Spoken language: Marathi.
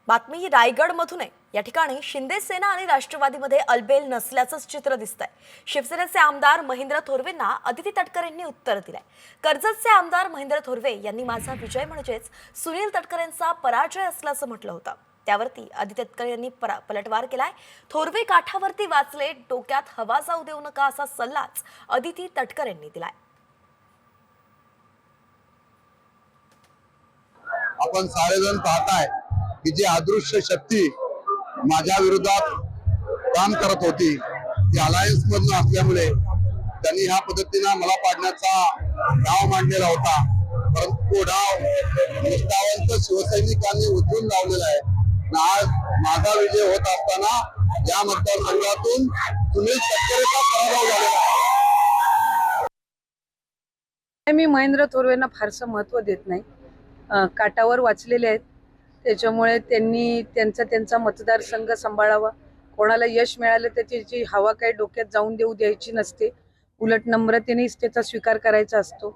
बातमी रायगडमधून आहे। या ठिकाणी शिंदे सेना आणि राष्ट्रवादीमध्ये अलबेल नसल्याचंच चित्र दिसतंय। शिवसेनेचे आमदार महेंद्र थोरवेंना अदिती तटकरे यांनी उत्तर दिलंय। कर्जतचे आमदार महेंद्र थोरवे यांनी माझा विजय म्हणजेच सुनील तटकरेंचा पराजय असल्याचं म्हटलं होतं। त्यावरती अदिती तटकरे यांनी पलटवार केलाय। थोरवे काठावरती वाचले, डोक्यात हवा जाऊ देऊ नका असा सल्लाच अदिती तटकरे यांनी दिलाय। आपण सारेजण पाहताय की जी अदृश्य शक्ती माझ्या विरोधात काम करत होती ती अलायन्स मधून असल्यामुळे त्यांनी ह्या पद्धतीने मला पाडण्याचा डाव मांडलेला होता। परंतु तो डाव निष्ठावंत शिवसैनिकांनी उचलून लावलेला आहे। आज माझा विजय होत असताना या मतदारसंघातून सुनील तटकरेचा पराभव झालेला आहे। मी महेंद्र थोरवेंना फारसं महत्त्व देत नाही। काटावर वाचलेले आहेत, त्याच्यामुळे त्यांनी त्यांचा मतदारसंघ सांभाळावा। कोणाला यश मिळालं तर त्याची हवा काही डोक्यात जाऊन देऊ द्यायची नसते, उलट नम्रतेनेच त्याचा स्वीकार करायचा असतो।